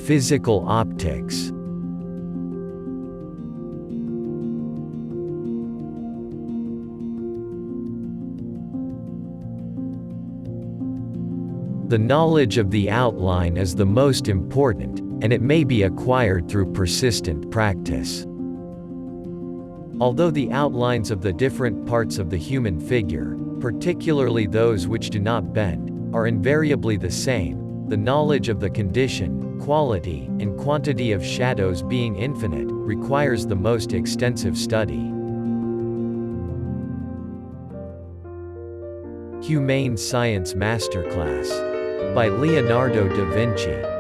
Physical optics. The knowledge of the outline is the most important, and it may be acquired through persistent practice. Although the outlines of the different parts of the human figure, particularly those which do not bend, are invariably the same, the knowledge of the condition, quality, and quantity of shadows being infinite, requires the most extensive study. Humane Science Masterclass by Leonardo da Vinci.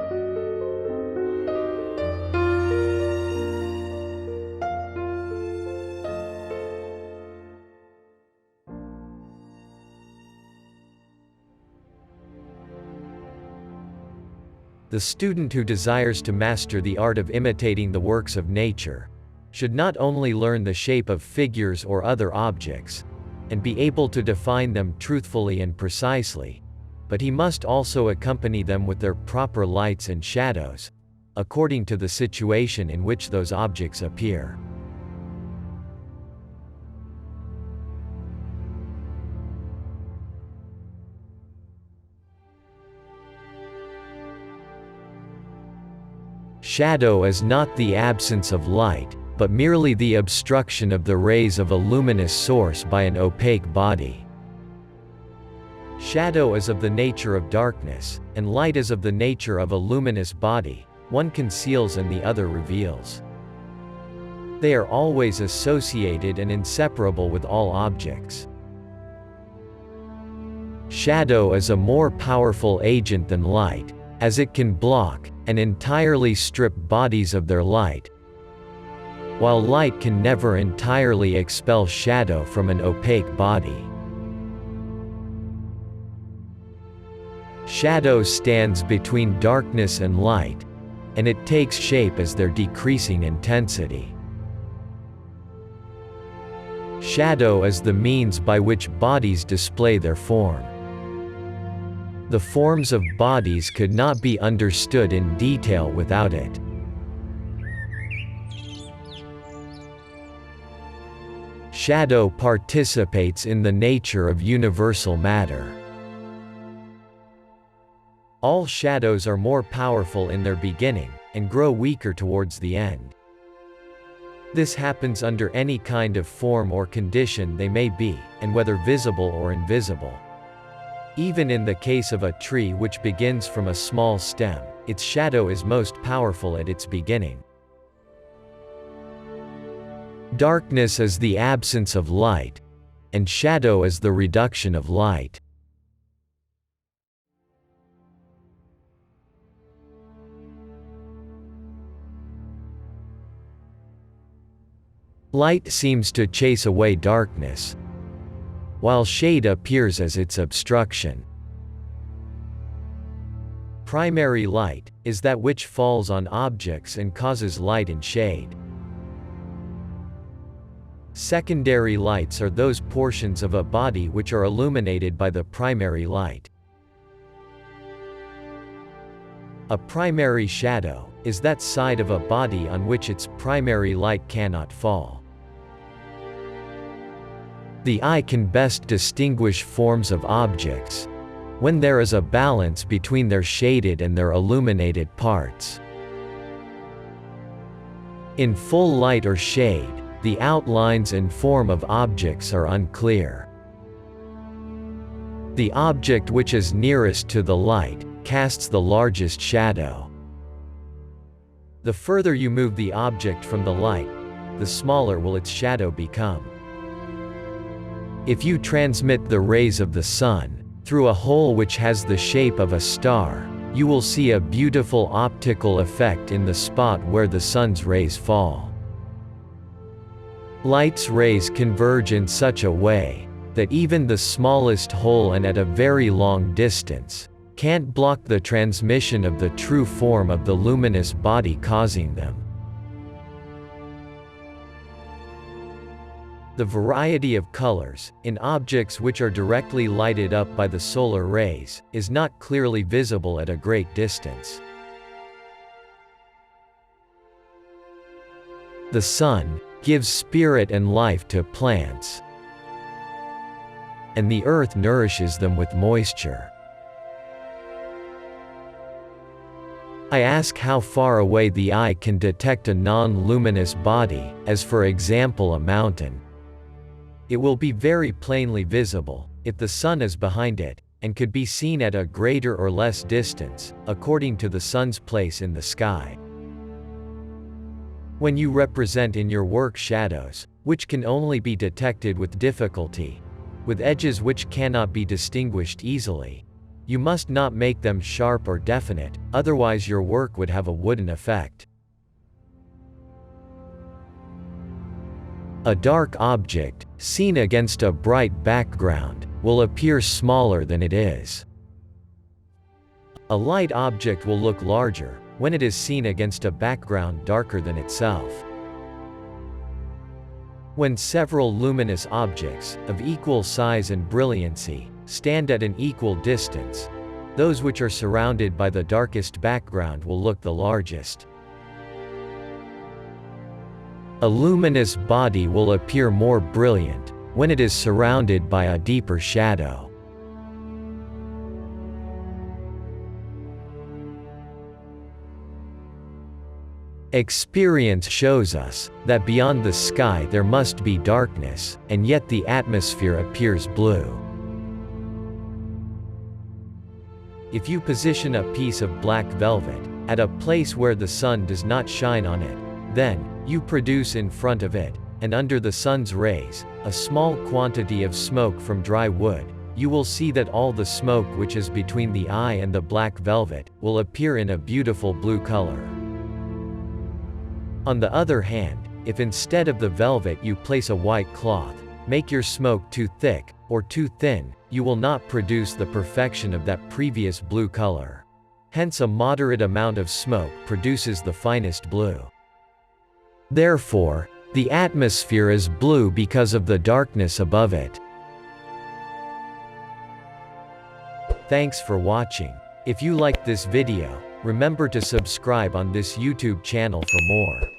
The student who desires to master the art of imitating the works of nature should not only learn the shape of figures or other objects, and be able to define them truthfully and precisely, but he must also accompany them with their proper lights and shadows, according to the situation in which those objects appear. Shadow is not the absence of light, but merely the obstruction of the rays of a luminous source by an opaque body. Shadow is of the nature of darkness, and light is of the nature of a luminous body, one conceals and the other reveals. They are always associated and inseparable with all objects. Shadow is a more powerful agent than light, as it can block and entirely strip bodies of their light, while light can never entirely expel shadow from an opaque body. Shadow stands between darkness and light, and it takes shape as their decreasing intensity. Shadow is the means by which bodies display their form. The forms of bodies could not be understood in detail without it. Shadow participates in the nature of universal matter. All shadows are more powerful in their beginning, and grow weaker towards the end. This happens under any kind of form or condition they may be, and whether visible or invisible. Even in the case of a tree which begins from a small stem, its shadow is most powerful at its beginning. Darkness is the absence of light, and shadow is the reduction of light. Light seems to chase away darkness, while shade appears as its obstruction. Primary light is that which falls on objects and causes light and shade. Secondary lights are those portions of a body which are illuminated by the primary light. A primary shadow is that side of a body on which its primary light cannot fall. The eye can best distinguish forms of objects when there is a balance between their shaded and their illuminated parts. In full light or shade, the outlines and form of objects are unclear. The object which is nearest to the light casts the largest shadow. The further you move the object from the light, the smaller will its shadow become. If you transmit the rays of the sun through a hole which has the shape of a star, you will see a beautiful optical effect in the spot where the sun's rays fall. Light's rays converge in such a way that even the smallest hole and at a very long distance can't block the transmission of the true form of the luminous body causing them. The variety of colors in objects which are directly lighted up by the solar rays is not clearly visible at a great distance. The sun gives spirit and life to plants, and the earth nourishes them with moisture. I ask how far away the eye can detect a non-luminous body, as for example a mountain. It will be very plainly visible, if the sun is behind it, and could be seen at a greater or less distance, according to the sun's place in the sky. When you represent in your work shadows, which can only be detected with difficulty, with edges which cannot be distinguished easily, you must not make them sharp or definite, otherwise your work would have a wooden effect. A dark object, seen against a bright background, will appear smaller than it is. A light object will look larger, when it is seen against a background darker than itself. When several luminous objects, of equal size and brilliancy, stand at an equal distance, those which are surrounded by the darkest background will look the largest. A luminous body will appear more brilliant, when it is surrounded by a deeper shadow. Experience shows us that beyond the sky there must be darkness, and yet the atmosphere appears blue. If you position a piece of black velvet at a place where the sun does not shine on it, then you produce in front of it, and under the sun's rays, a small quantity of smoke from dry wood. You will see that all the smoke which is between the eye and the black velvet will appear in a beautiful blue color. On the other hand, if instead of the velvet you place a white cloth, make your smoke too thick, or too thin, you will not produce the perfection of that previous blue color. Hence a moderate amount of smoke produces the finest blue. Therefore, the atmosphere is blue because of the darkness above it. Thanks for watching. If you liked this video, remember to subscribe on this YouTube channel for more.